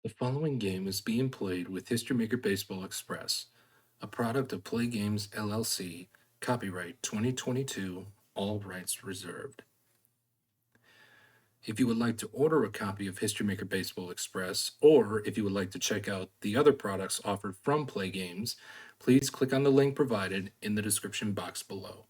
The following game is being played with History Maker Baseball Express, a product of Play Games LLC, copyright 2022, all rights reserved. If you would like to order a copy of History Maker Baseball Express, or if you would like to check out the other products offered from Play Games, please click on the link provided in the description box below.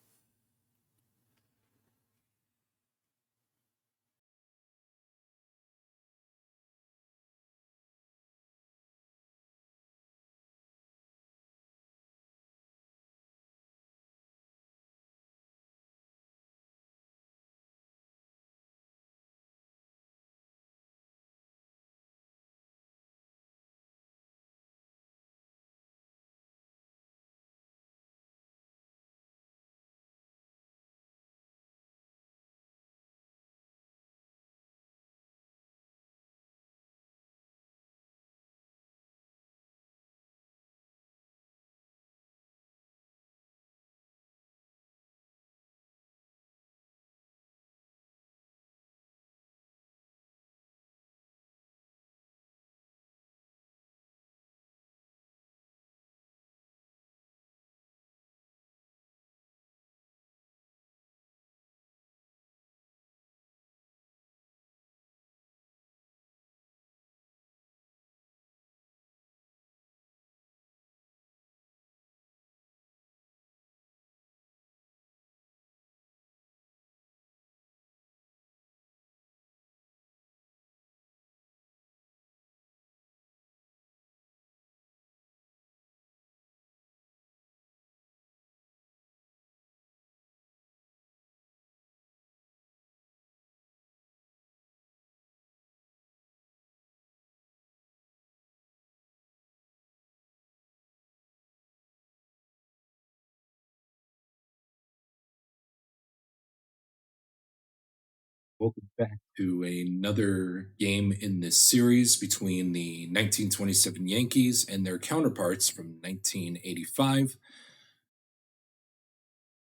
Welcome back to another game in this series between the 1927 Yankees and their counterparts from 1985.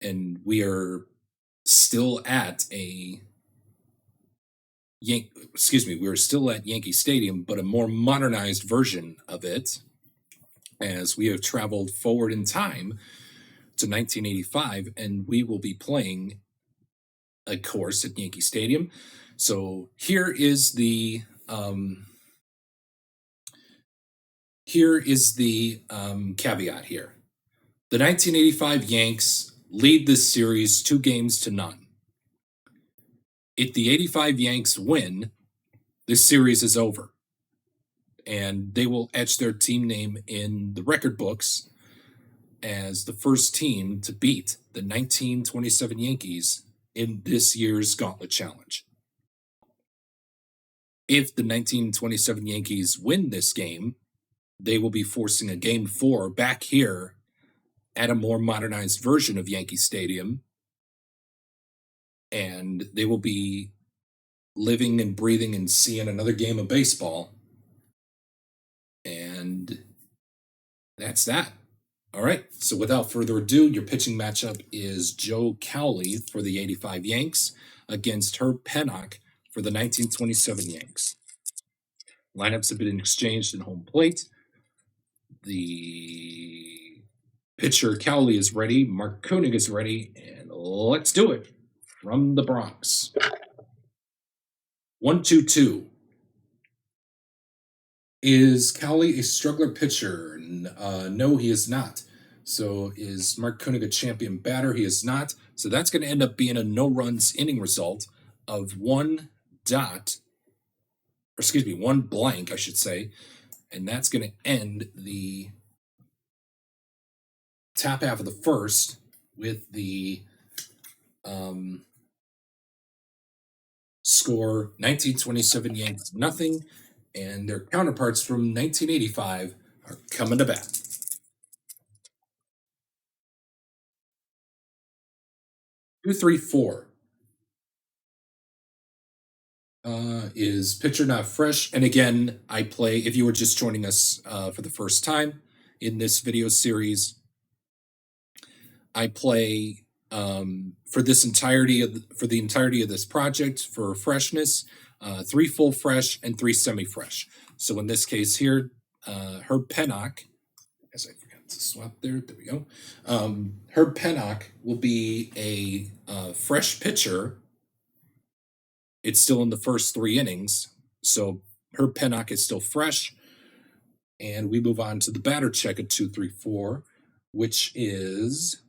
And we are still at we're still at Yankee Stadium, but a more modernized version of it, as we have traveled forward in time to 1985, and we will be playing a course at Yankee Stadium. So here is the caveat here. The 1985 Yanks lead this series 2-0. If the 85 Yanks win, this series is over, and they will etch their team name in the record books as the first team to beat the 1927 Yankees in this year's Gauntlet Challenge. If the 1927 Yankees win this game, they will be forcing a Game 4 back here at a more modernized version of Yankee Stadium, and they will be living and breathing and seeing another game of baseball. And that's that. All right, so without further ado, your pitching matchup is Joe Cowley for the 85 Yanks against Herb Pennock for the 1927 Yanks. Lineups have been exchanged in home plate. The pitcher Cowley is ready, Mark Koenig is ready, and let's do it from the Bronx. 1-2-2. Is Cowley a struggler pitcher? No, he is not. So is Mark Koenig a champion batter? He is not. So that's going to end up being a no-runs inning result of one blank, I should say. And that's going to end the top half of the first with the score 1927 Yankees nothing, and their counterparts from 1985 are coming to bat. Two, three, four. Is pitcher not fresh? And again, I play, if you were just joining us for the first time in this video series, I play for the entirety of this project for freshness. 3 full fresh and 3 semi-fresh. So in this case here, Herb Pennock, as I forgot to swap there we go. Herb Pennock will be a fresh pitcher. It's still in the first 3 innings, so Herb Pennock is still fresh. And we move on to the batter check at 2, 3, 4, which is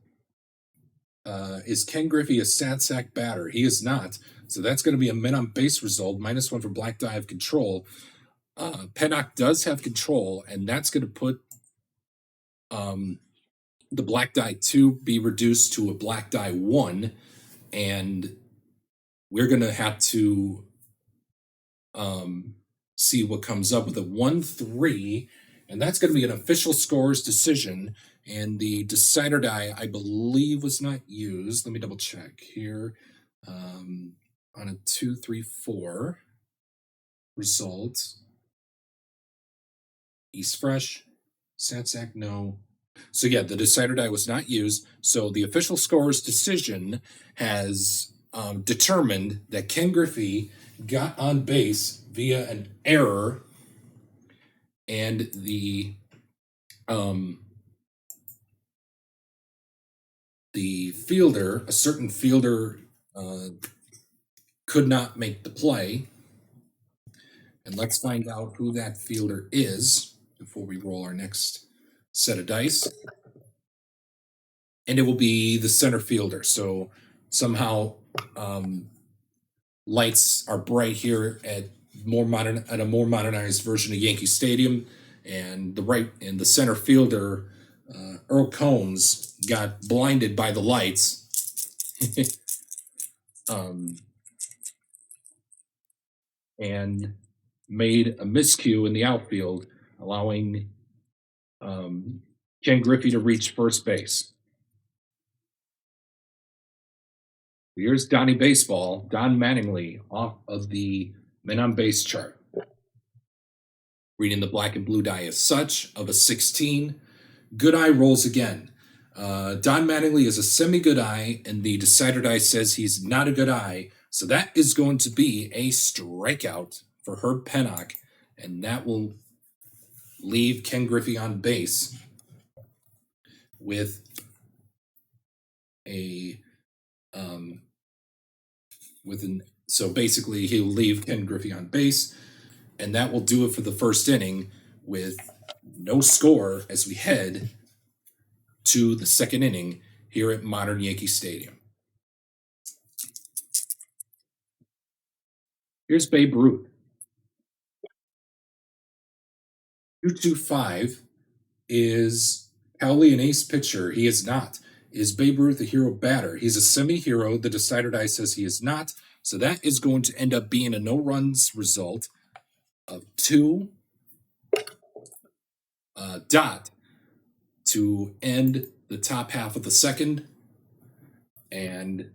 Ken Griffey a stat sack batter? He is not. So that's going to be a men on base result, -1 for black die of control. Pennock does have control, and that's going to put the black die 2 be reduced to a black die 1, and we're going to have to see what comes up with a 1-3, and that's going to be an official scorer's decision. And the decider die, I believe, was not used. Let me double check here. On a 2, 3, 4 result, he's fresh. Satsack, no. So yeah, the decider die was not used. So the official scorer's decision has determined that Ken Griffey got on base via an error, and the fielder, a certain fielder, could not make the play. And let's find out who that fielder is before we roll our next set of dice. And it will be the center fielder. So somehow lights are bright here at a more modernized version of Yankee Stadium, and the center fielder, Earl Combs, got blinded by the lights. And made a miscue in the outfield, allowing Ken Griffey to reach first base. Here's Donnie Baseball, Don Mattingly, off of the men on base chart. Reading the black and blue die as such of a 16. Good eye rolls again. Don Mattingly is a semi-good eye, and the decider die says he's not a good eye. So that is going to be a strikeout for Herb Pennock, and that will leave Ken Griffey on base with so basically he'll leave Ken Griffey on base, and that will do it for the first inning with no score as we head to the second inning here at modern Yankee Stadium. Here's Babe Ruth. 225 is Cowley an ace pitcher? He is not. Is Babe Ruth a hero batter? He's a semi-hero. The decider die says he is not. So that is going to end up being a no-runs result of 2 dot to end the top half of the second. And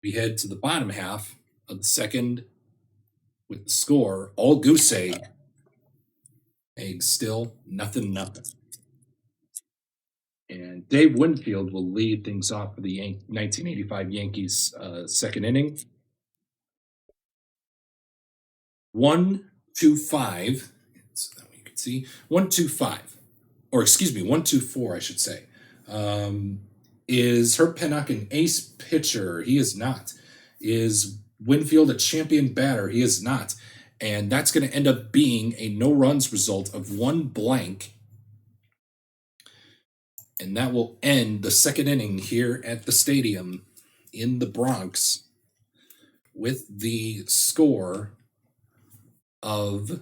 we head to the bottom half of the second with the score all goose egg. Egg still, nothing. And Dave Winfield will lead things off for the 1985 Yankees second inning. 1-2-5. So that way you can see 1-2-5, or excuse me, 1-2-4, I should say. Is Herb Pennock an ace pitcher? He is not. Is Winfield a champion batter? He is not. And that's going to end up being a no-runs result of 1 blank. And that will end the second inning here at the stadium in the Bronx with the score of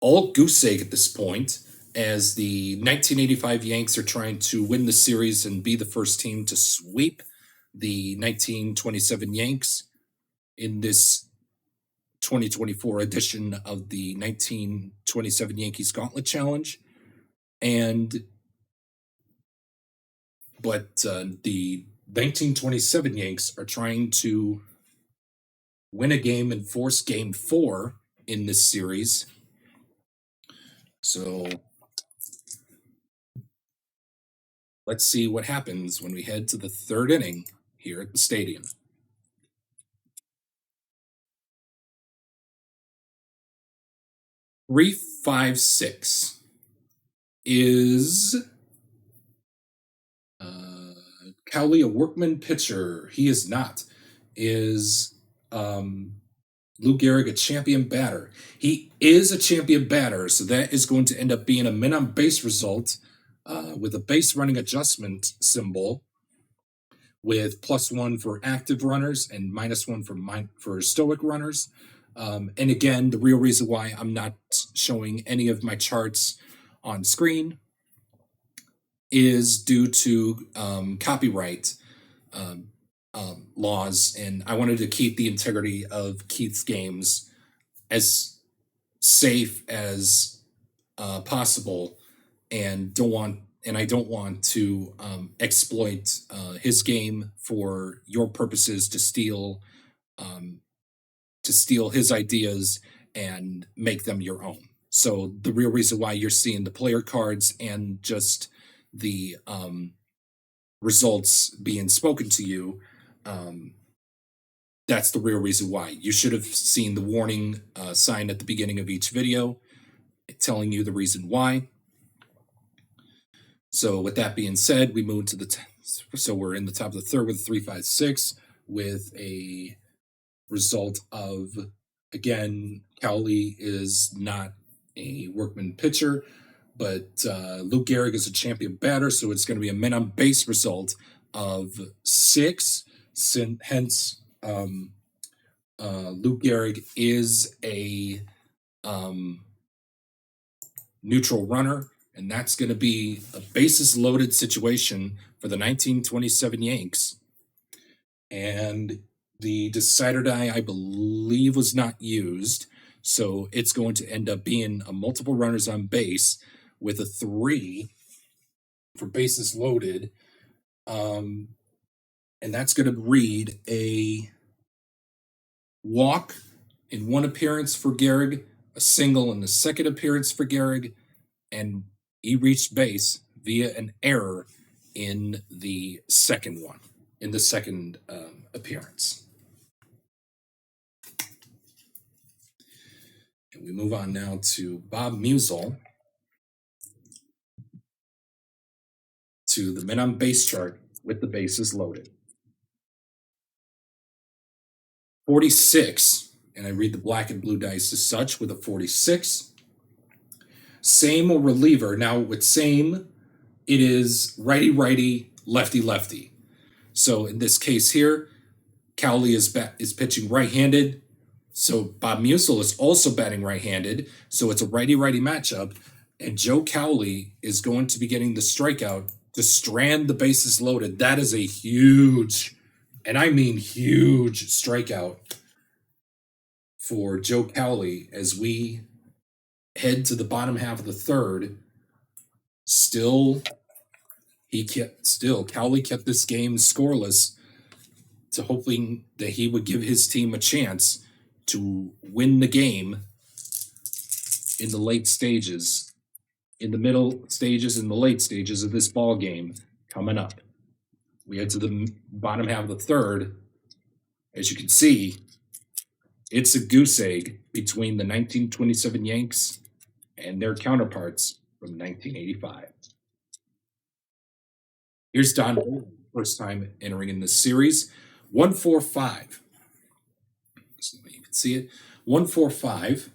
all goose egg at this point, as the 1985 Yanks are trying to win the series and be the first team to sweep the 1927 Yanks in this 2024 edition of the 1927 Yankees Gauntlet Challenge. But the 1927 Yanks are trying to win a game and force Game 4 in this series. So let's see what happens when we head to the third inning here at the stadium. Three, 5, 6 is Cowley a workman pitcher? He is not. Is Lou Gehrig a champion batter? He is a champion batter, so that is going to end up being a men on base result with a base running adjustment symbol with +1 for active runners and -1 for stoic runners. And again, the real reason why I'm not showing any of my charts on screen is due to copyright laws, and I wanted to keep the integrity of Keith's games as safe as possible, and I don't want to exploit his game for your purposes to steal his ideas and make them your own. So the real reason why you're seeing the player cards and just the results being spoken to you, that's the real reason why. You should have seen the warning sign at the beginning of each video telling you the reason why. So with that being said, we move to so we're in the top of the third with 3, 5, 6 with a result of, again, Cowley is not a workman pitcher, but Lou Gehrig is a champion batter, so it's going to be a men on base result of 6. Hence, Lou Gehrig is a neutral runner, and that's going to be a bases loaded situation for the 1927 Yanks. And the decider die, I believe, was not used, so it's going to end up being a multiple runners on base with a 3 for bases loaded. And that's going to read a walk in one appearance for Gehrig, a single in the second appearance for Gehrig, and he reached base via an error in the second appearance. And we move on now to Bob Musel, to the men on base chart with the bases loaded. 46, and I read the black and blue dice as such with a 46. Same or reliever. Now with same, it is righty-righty, lefty-lefty. So in this case here, Cowley is pitching right-handed. So Bob Musel is also batting right-handed. So it's a righty-righty matchup. And Joe Cowley is going to be getting the strikeout to strand the bases loaded. That is a huge, and I mean huge, strikeout for Joe Cowley as we head to the bottom half of the third. Cowley kept this game scoreless to hoping that he would give his team a chance to win the game in the late stages, in the middle stages, in the late stages of this ball game coming up. We head to the bottom half of the third. As you can see, it's a goose egg between the 1927 Yanks and their counterparts from 1985. Here's Don Bowling, first time entering in this series. 145. So you can see it. 145.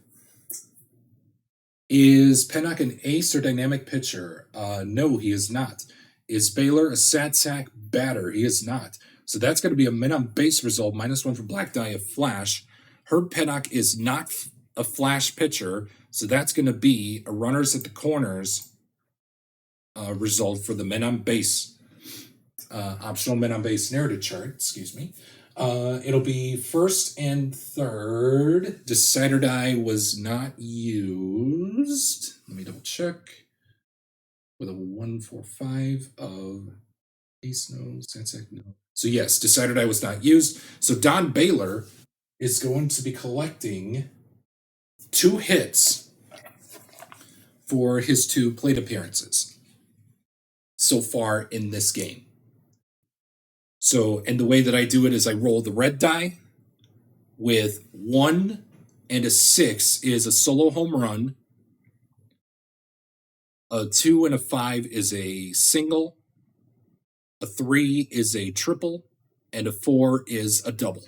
Is Pennock an ace or dynamic pitcher? No, he is not. Is Baylor a sad sack batter? He is not. So that's going to be a men on base result, -1 for black die of flash. Herb Pennock is not a flash pitcher, so that's going to be a runners at the corners result for the men on base, optional men on base narrative chart, excuse me. It'll be first and third. Decider die was not used. Let me double check. With a 145 of ace, no, Sansec, no. So yes, decider die was not used. So Don Baylor is going to be collecting 2 hits for his 2 plate appearances so far in this game. So, and the way that I do it is I roll the red die with 1 and a 6 is a solo home run. A 2 and a 5 is a single. A 3 is a triple. And a 4 is a double.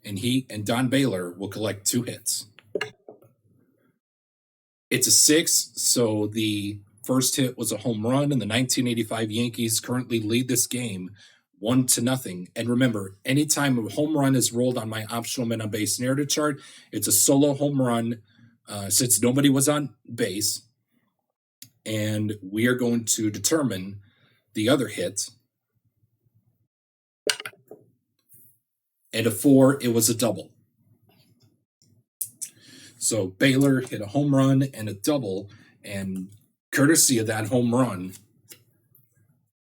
And he and Don Baylor will collect 2 hits. It's a 6, so the first hit was a home run, and the 1985 Yankees currently lead this game 1-0. And remember, anytime a home run is rolled on my optional men on base narrative chart, it's a solo home run since nobody was on base. And we are going to determine the other hit. And a 4, it was a double. So Baylor hit a home run and a double, and courtesy of that home run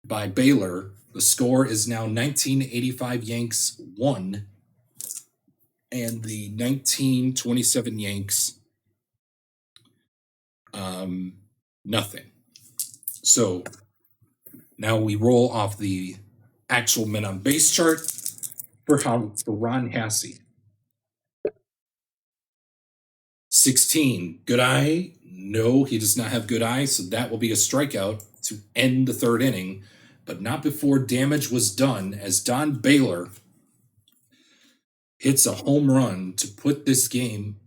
by Baylor, the score is now 1985 Yanks 1 and the 1927 Yanks nothing. So now we roll off the actual men on base chart for Ron Hassey. 16, good eye. No, he does not have good eye, so that will be a strikeout to end the third inning, but not before damage was done as Don Baylor hits a home run to put this game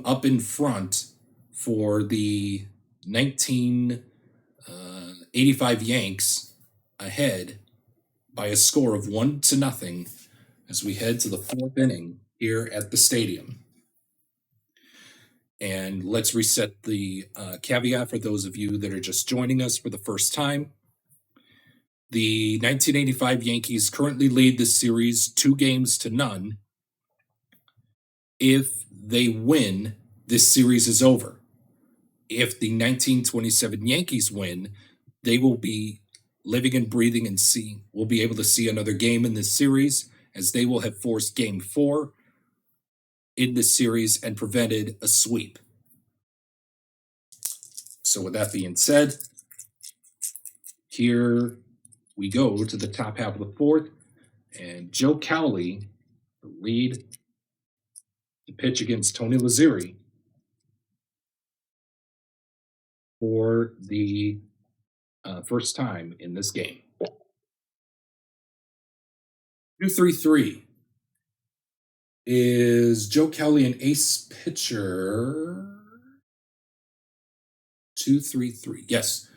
up in front for the 1985 Yanks ahead by a score of 1-0 as we head to the fourth inning here at the stadium. And let's reset the caveat for those of you that are just joining us for the first time. The 1985 Yankees currently lead this series 2-0. If they win, this series is over. If the 1927 Yankees win, they will be living and breathing and will be able to see another game in this series, as they will have forced Game 4 in this series and prevented a sweep. So with that being said, here we go to the top half of the fourth, and Joe Cowley, the lead, to pitch against Tony Lazzeri for the first time in this game. 2-3-3. Is Joe Cowley an ace pitcher? 2-3-3. Yes.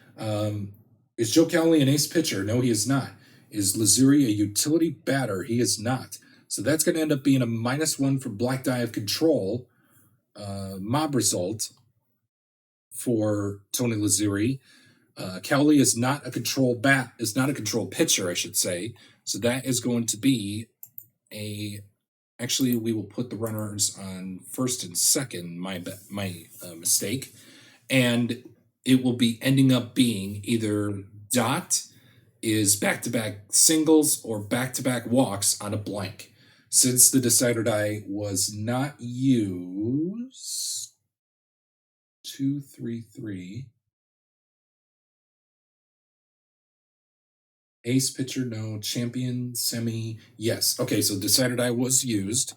Is Joe Cowley an ace pitcher? No, he is not. Is Lazzeri a utility batter? He is not. So that's going to end up being a -1 for Black Die of Control mob result for Tony Lazzeri. Cowley is not a control pitcher, I should say. So that is going to be actually, we will put the runners on first and second, my mistake. And it will be ending up being either Dot is back-to-back singles or back-to-back walks on a blank. Since the decider die was not used, 2-3-3. Ace pitcher, no. Champion, semi, yes. Okay, so decider die was used.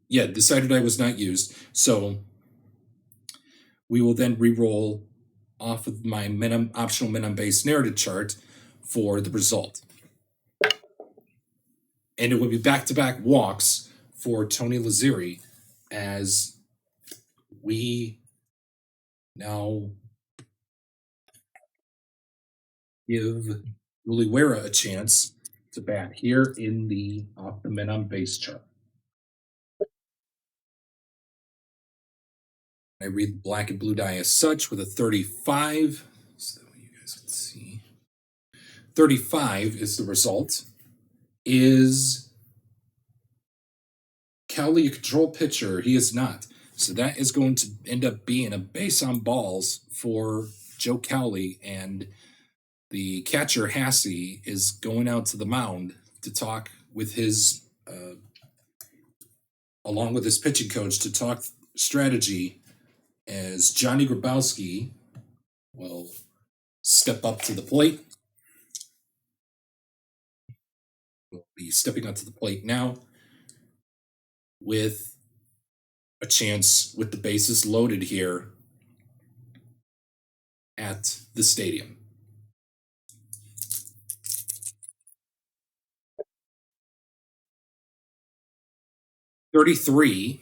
Decider die was not used. So we will then re-roll off of my optional men on base narrative chart for the result. And it will be back-to-back walks for Tony Lazzeri as we now give Uliwera a chance to bat here in the off the men on base chart. I read the black and blue die as such with a 35, so that way you guys can see. 35 is the result. Is Cowley a control pitcher? He is not. So that is going to end up being a base on balls for Joe Cowley, and the catcher Hassey is going out to the mound to talk with his, along with his pitching coach, to talk strategy as Johnny Grabowski will step up to the plate. Will be stepping up to the plate now with a chance with the bases loaded here at the stadium. "33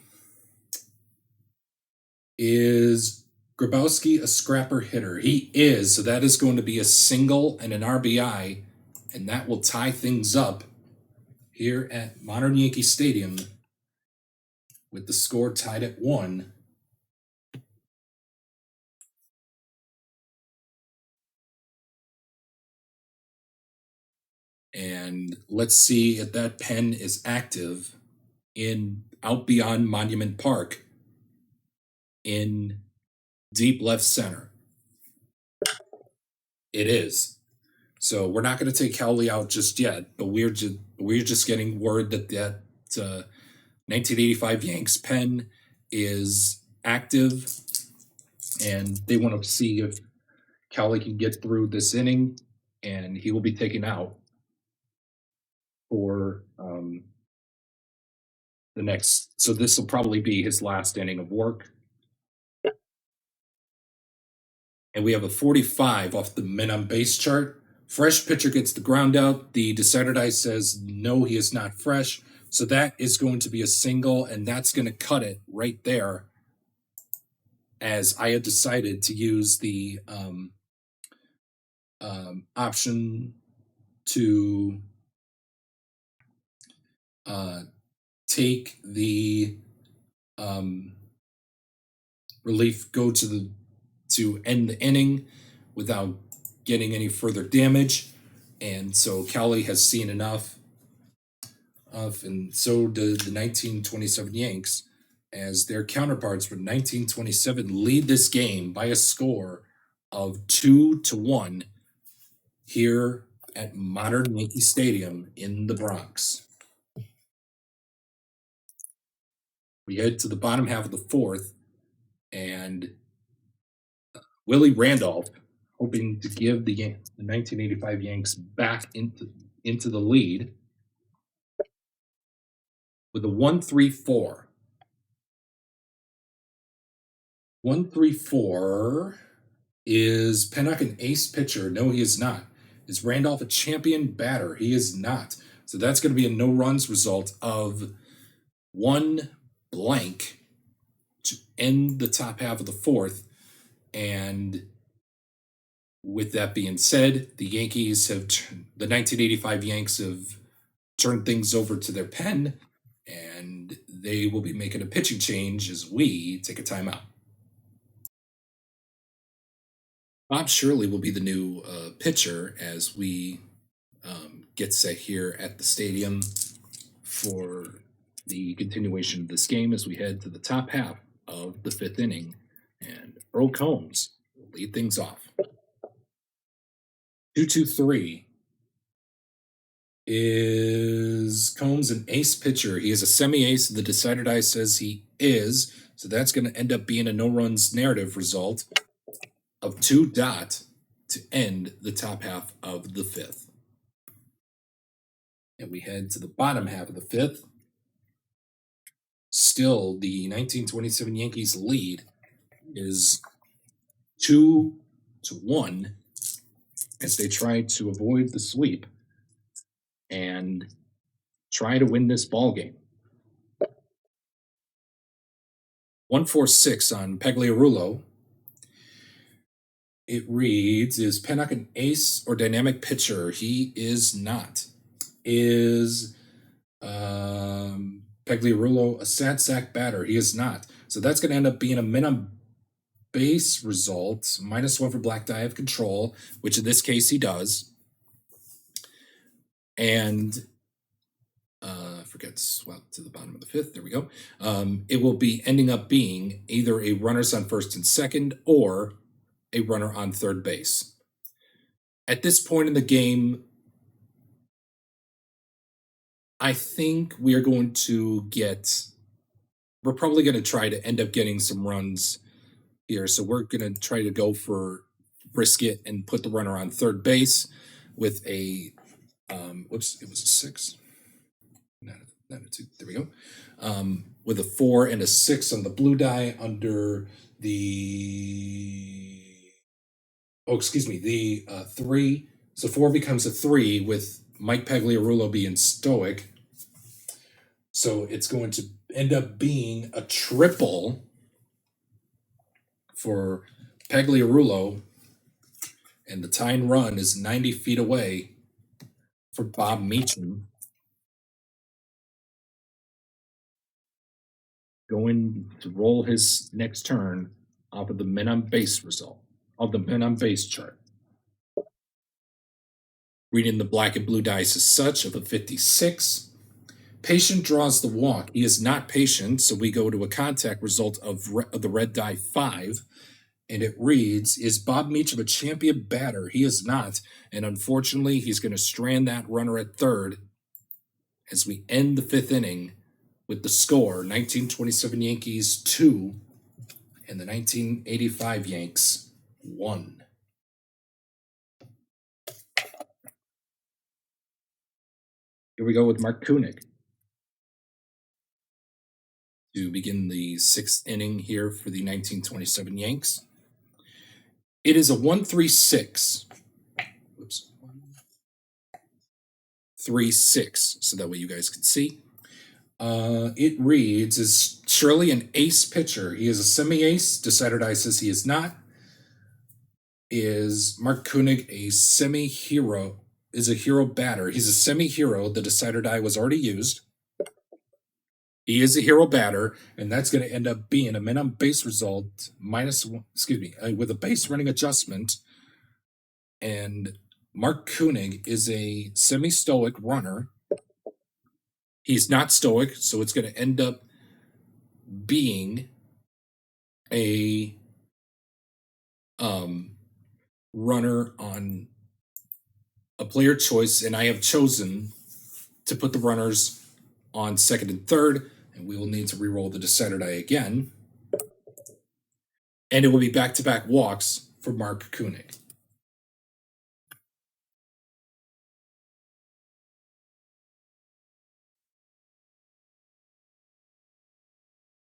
is Grabowski a scrapper hitter?" He is, so that is going to be a single and an RBI, and that will tie things up here at Modern Yankee Stadium with the score tied at 1. And let's see if that pen is active in out beyond Monument Park in deep left center. It is. So we're not going to take Cowley out just yet, but we're just getting word that 1985 Yanks pen is active, and they want to see if Cowley can get through this inning, and he will be taken out for the next. So this will probably be his last inning of work. And we have a 45 off the men on base chart. Fresh pitcher gets the ground out. The decider die says no, he is not fresh. So that is going to be a single, and that's going to cut it right there. As I had decided to use the option to take the relief, go to end the inning without getting any further damage. And so Cowley has seen enough of, and so did the 1927 Yanks, as their counterparts from 1927 lead this game by a score of 2-1 here at Modern Yankee Stadium in the Bronx. We head to the bottom half of the fourth, and Willie Randolph, hoping to give the 1985 Yanks back into the lead with a 1-3-4. 1-3-4. Is Pennock an ace pitcher? No, he is not. Is Randolph a champion batter? He is not. So that's going to be a no runs result of 1 blank to end the top half of the fourth. And with that being said, the 1985 Yanks have turned things over to their pen, and they will be making a pitching change as we take a timeout. Bob Shirley will be the new pitcher as we get set here at the stadium for the continuation of this game as we head to the top half of the fifth inning. And Earl Combs will lead things off. 2-2-3. Is Combs an ace pitcher? He is a semi-ace. The decider die says he is. So that's going to end up being a no-runs narrative result of 2 to end the top half of the fifth. And we head to the bottom half of the fifth. Still, the 1927 Yankees lead is 2-1 as they try to avoid the sweep and try to win this ball game. 1-4-6 on Pagliarulo. It reads, is Pennock an ace or dynamic pitcher? He is not. Is Pagliarulo a sad sack batter? He is not. So that's going to end up being a minimum base result, -1 for black die of control, which in this case he does. And forget to swap to the bottom of the fifth. There we go. It will be ending up being either a runners on first and second or a runner on third base. At this point in the game, I think we are going to get. We're probably going to try to end up getting some runs here. So we're going to try to go for Brisket and put the runner on third base with a. Whoops! It was a 6. Not a 2. There we go. With a 4 and a 6 on the blue die under the. Oh, excuse me. The 3. So 4 becomes a 3 with Mike Pagliarulo being stoic. So it's going to end up being a triple for Pagliarulo, and the tying run is 90 feet away for Bob Meacham. Going to roll his next turn off of the men on base result, of the men on base chart. Reading the black and blue dice as such of a 56. Patient draws the walk. He is not patient, so we go to a contact result of the red die 5. And it reads, is Bob Meacham a champion batter? He is not. And unfortunately, he's going to strand that runner at third as we end the 5th inning with the score 1927 Yankees 2 and the 1985 Yanks 1. Here we go with Mark Koenig to begin the 6th inning here for the 1927 Yanks. It is a 1-3-6. Whoops. 3-6, so that way you guys can see. It reads, is Shirley an ace pitcher? He is a semi-ace. Decider Die says he is not. Is Mark Koenig a semi-hero? Is a hero batter? He's a semi-hero. The Decider Die was already used. He is a hero batter, and that's going to end up being a men on base result with a base running adjustment. And Mark Koenig is a semi-stoic runner. He's not stoic, so it's going to end up being a runner on a player choice, and I have chosen to put the runners on second and third, and we will need to re-roll the Decider Die again. And it will be back-to-back walks for Mark Koenig.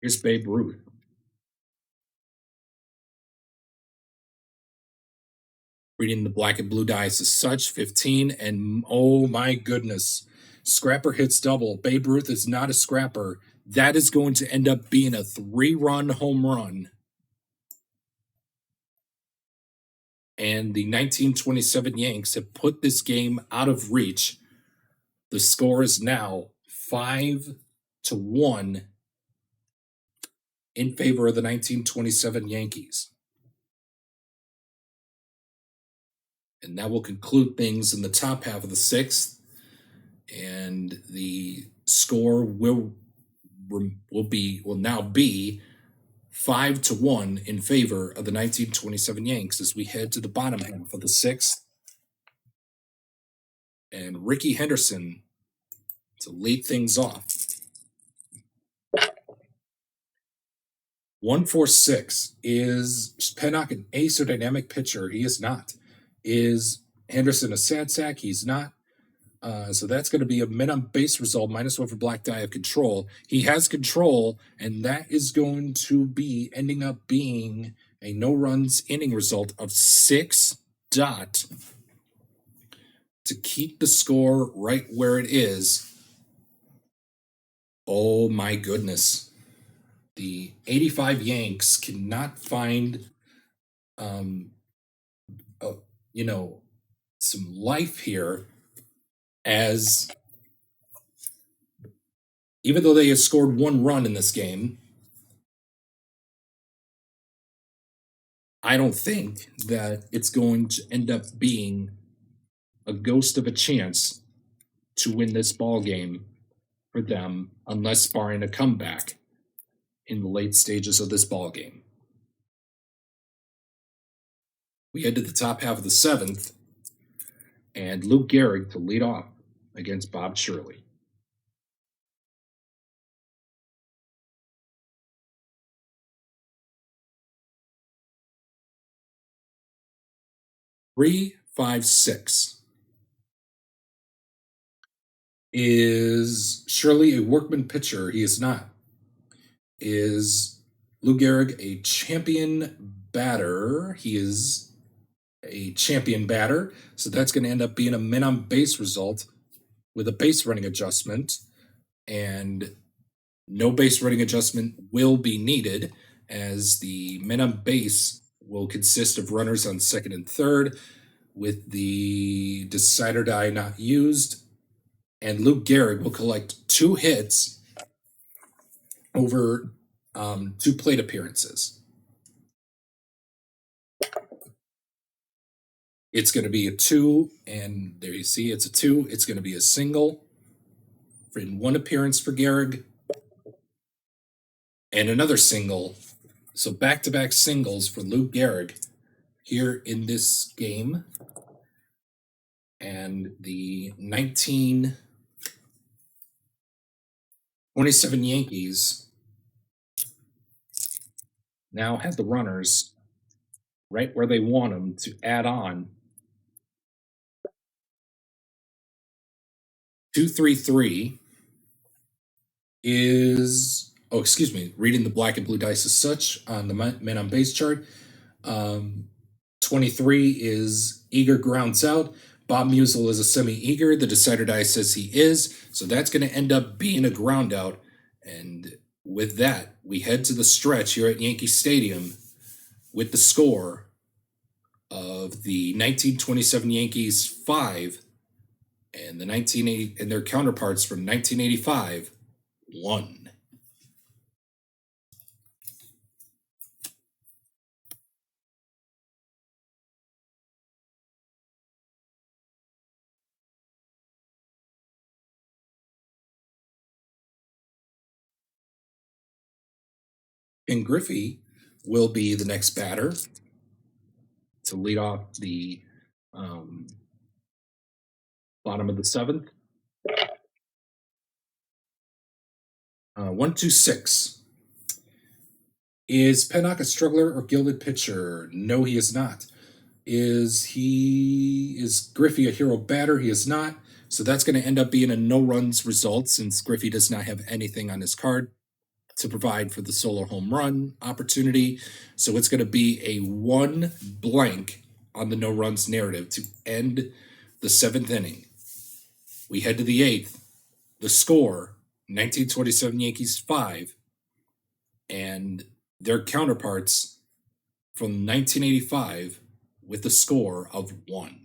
Here's Babe Ruth. Reading the black and blue dice as such, 15, and oh my goodness, scrapper hits double. Babe Ruth is not a scrapper. That is going to end up being a 3-run home run. And the 1927 Yanks have put this game out of reach. The score is now 5-1 in favor of the 1927 Yankees. And that will conclude things in the top half of the 6th. And the score will now be 5-1 in favor of the 1927 Yanks as we head to the bottom half of the 6th. And Ricky Henderson to lead things off. 1-4-6. Is Pennock an ace or dynamic pitcher? He is not. Is Henderson a sad sack? He's not. So that's going to be a men on base result, -1 for black die of control. He has control, and that is going to be ending up being a no-runs inning result of 6 to keep the score right where it is. Oh my goodness. The 85 Yanks cannot find some life here, as even though they have scored 1 run in this game, I don't think that it's going to end up being a ghost of a chance to win this ball game for them, unless barring a comeback in the late stages of this ball game. We head to the top half of the 7th, and Luke Gehrig to lead off against Bob Shirley. 356. Is Shirley a workman pitcher? He is not. Is Lou Gehrig a champion batter? He is a champion batter. So that's going to end up being a men on base result with a base running adjustment. And no base running adjustment will be needed, as the men on base will consist of runners on second and third, with the decider die not used. And Luke Gehrig will collect 2 hits over 2 plate appearances. It's going to be a 2, and there you see it's a 2. It's going to be a single in 1 appearance for Gehrig, and another single. So back-to-back singles for Luke Gehrig here in this game. And the 1927 Yankees now have the runners right where they want them to add on 2-3-3 is, oh, excuse me, reading the black and blue dice as such on the men on base chart. 23 is eager grounds out. Bob Musial is a semi-eager. The decider die says he is. So that's going to end up being a ground out. And with that, we head to the stretch here at Yankee Stadium with the score of the 1927 Yankees 5 and the 1980 and their counterparts from 1985 1. And Griffey will be the next batter to lead off the bottom of the 7th. 1-2-6. Is Pennock a struggler or gilded pitcher? No, he is not. Is Griffey a hero batter? He is not. So that's going to end up being a no runs result, since Griffey does not have anything on his card to provide for the solo home run opportunity. So it's going to be a 1 blank on the no runs narrative to end the 7th inning. We head to the 8th. The score, 1927 Yankees 5 and their counterparts from 1985 with a score of 1.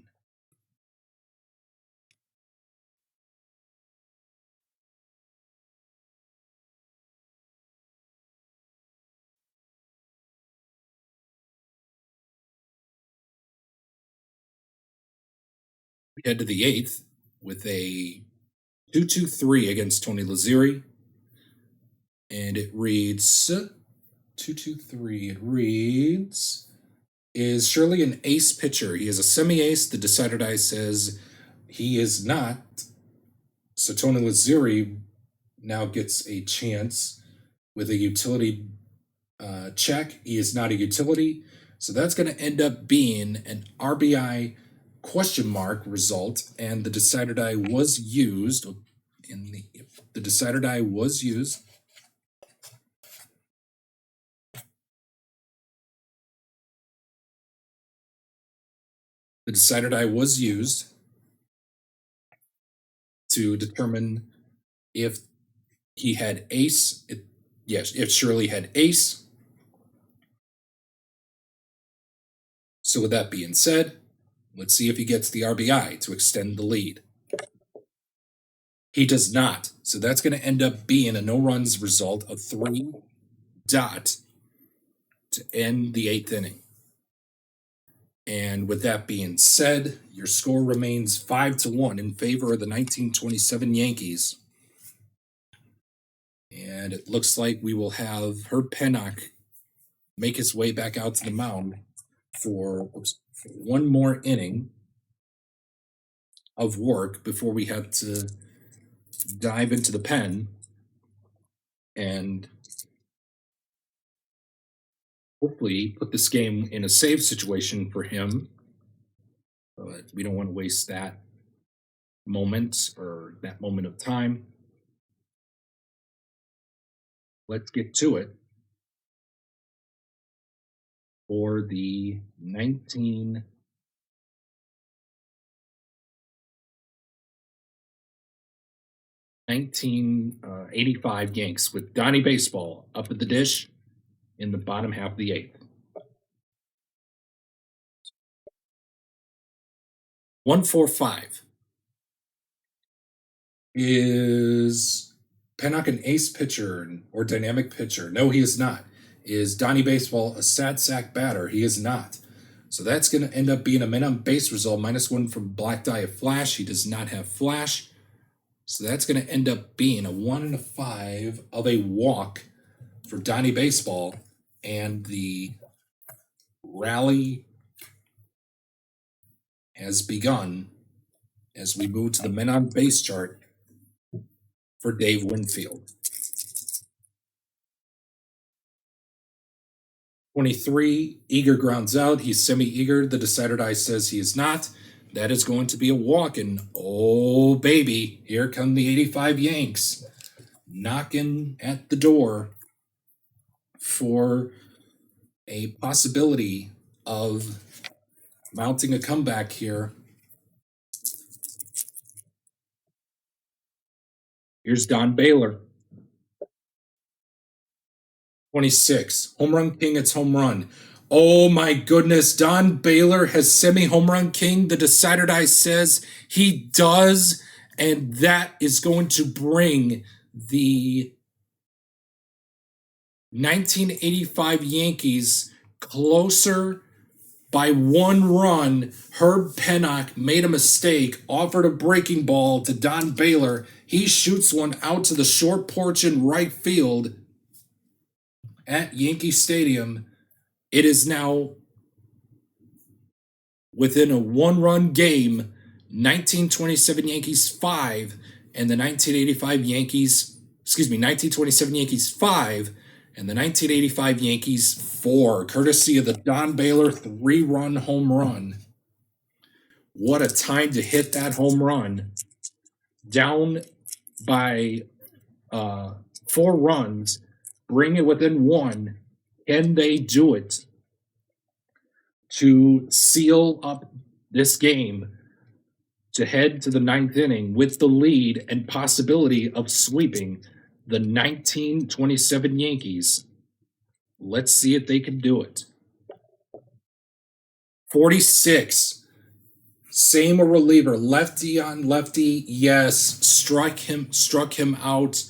We head to the 8th with a 2-2-3 against Tony Lazzeri. And it reads 2-2-3. It reads, is Shirley an ace pitcher? He is a semi-ace. The decider die says he is not. So Tony Lazzeri now gets a chance with a utility check. He is not a utility. So that's going to end up being an RBI question mark result, and the decider die was used. The decider die was used. The decider die was used to determine if he had ace. If Shirley had ace. So with that being said, let's see if he gets the RBI to extend the lead. He does not. So that's going to end up being a no runs result of 3 dot to end the 8th inning. And with that being said, your score remains 5-1 in favor of the 1927 Yankees. And it looks like we will have Herb Pennock make his way back out to the mound for 1 more inning of work before we have to dive into the pen and hopefully put this game in a save situation for him but we don't want to waste that moment or that moment of time. Let's get to it for the 1985 Yanks with Donnie Baseball up at the dish in the bottom half of the eighth. 145. Is Pennock an ace pitcher or dynamic pitcher? No, he is not. Is Donnie Baseball a sad sack batter? He is not. So that's going to end up being a men on base result, -1 from Black Die of Flash. He does not have Flash. So that's going to end up being a 1 and a 5 of a walk for Donnie Baseball. And the rally has begun as we move to the men on base chart for Dave Winfield. 23, Eager grounds out. He's semi-eager. The decider die says he is not. That is going to be a walk. And oh, baby, here come the 85 Yanks knocking at the door for a possibility of mounting a comeback here. Here's Don Baylor. 26, home run king, it's home run. Oh my goodness, Don Baylor has semi-home run king. The decider die says he does, and that is going to bring the 1985 Yankees closer by 1 run. Herb Pennock made a mistake, offered a breaking ball to Don Baylor. He shoots one out to the short porch in right field at Yankee Stadium. It is now within a 1-run game, 1927 Yankees 5 and the 1927 Yankees 5 and the 1985 Yankees 4, courtesy of the Don Baylor 3-run home run. What a time to hit that home run. Down by 4 runs, bring it within 1. Can they do it to seal up this game to head to the 9th inning with the lead and possibility of sweeping the 1927 Yankees? Let's see if they can do it. 46. Same a reliever, lefty on lefty. Yes, struck him out.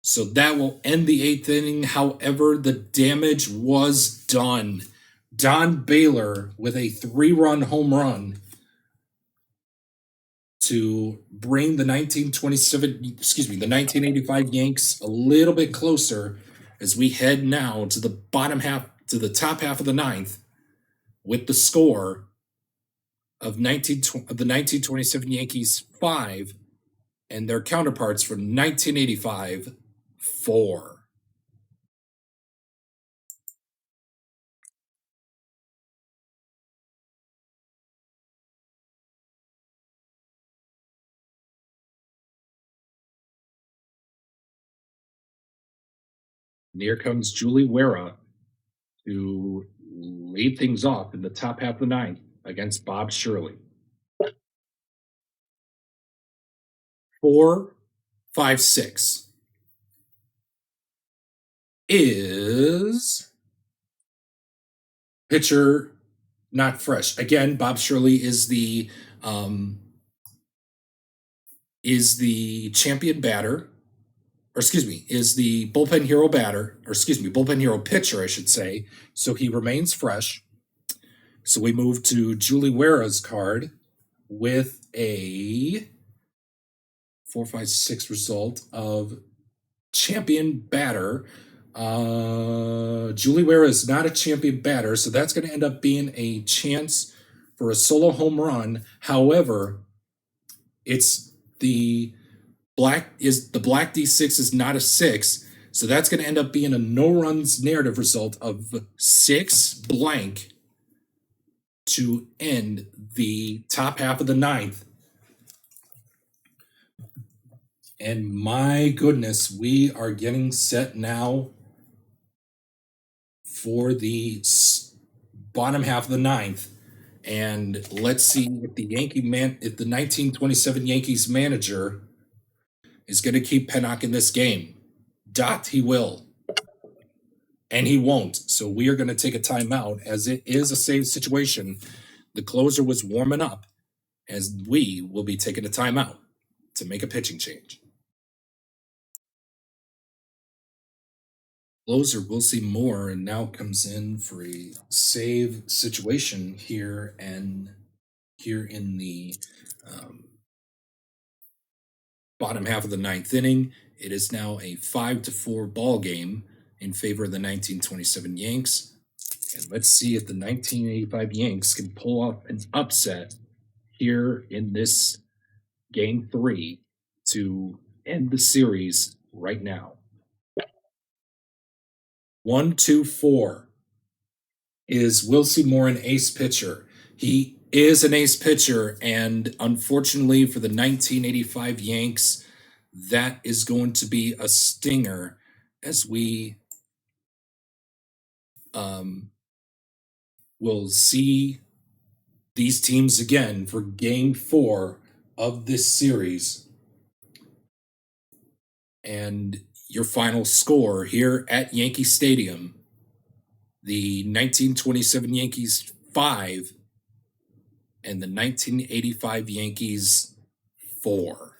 So that will end the 8th inning. However, the damage was done. Don Baylor with a 3-run home run to bring the 1985 Yanks a little bit closer as we head now to the top half of the 9th with the score of the 1927 Yankees 5 and their counterparts from 1985 4. And here comes Julie Wera to lead things off in the top half of the 9th against Bob Shirley. 4, 5, 6 is pitcher not fresh. Again, Bob Shirley is the champion batter, is the bullpen hero bullpen hero pitcher, I should say. So he remains fresh. So we move to Julie Wera's card with a 4, 5, 6 result of champion batter. Julie Wera is not a champion batter, so that's going to end up being a chance for a solo home run. However, it's the black D6 is not a 6, so that's going to end up being a no runs narrative result of 6 blank to end the top half of the ninth. And my goodness, we are getting set now for the bottom half of the ninth. And let's see if if the 1927 Yankees manager is going to keep Pennock in this game. He will. And he won't. So we are going to take a timeout as it is a save situation. The closer was warming up, as we will be taking a timeout to make a pitching change. Closer, we'll see more, and now comes in for a save situation here in the bottom half of the ninth inning. It is now a 5-4 ball game in favor of the 1927 Yanks. And let's see if the 1985 Yanks can pull off an upset here in this game 3 to end the series right now. 1-2-4. Is Wilcie Moore an ace pitcher? He is an ace pitcher, and unfortunately for the 1985 Yanks, that is going to be a stinger as we will see these teams again for game 4 of this series. And your final score here at Yankee Stadium, the 1927 Yankees 5 and the 1985 Yankees 4.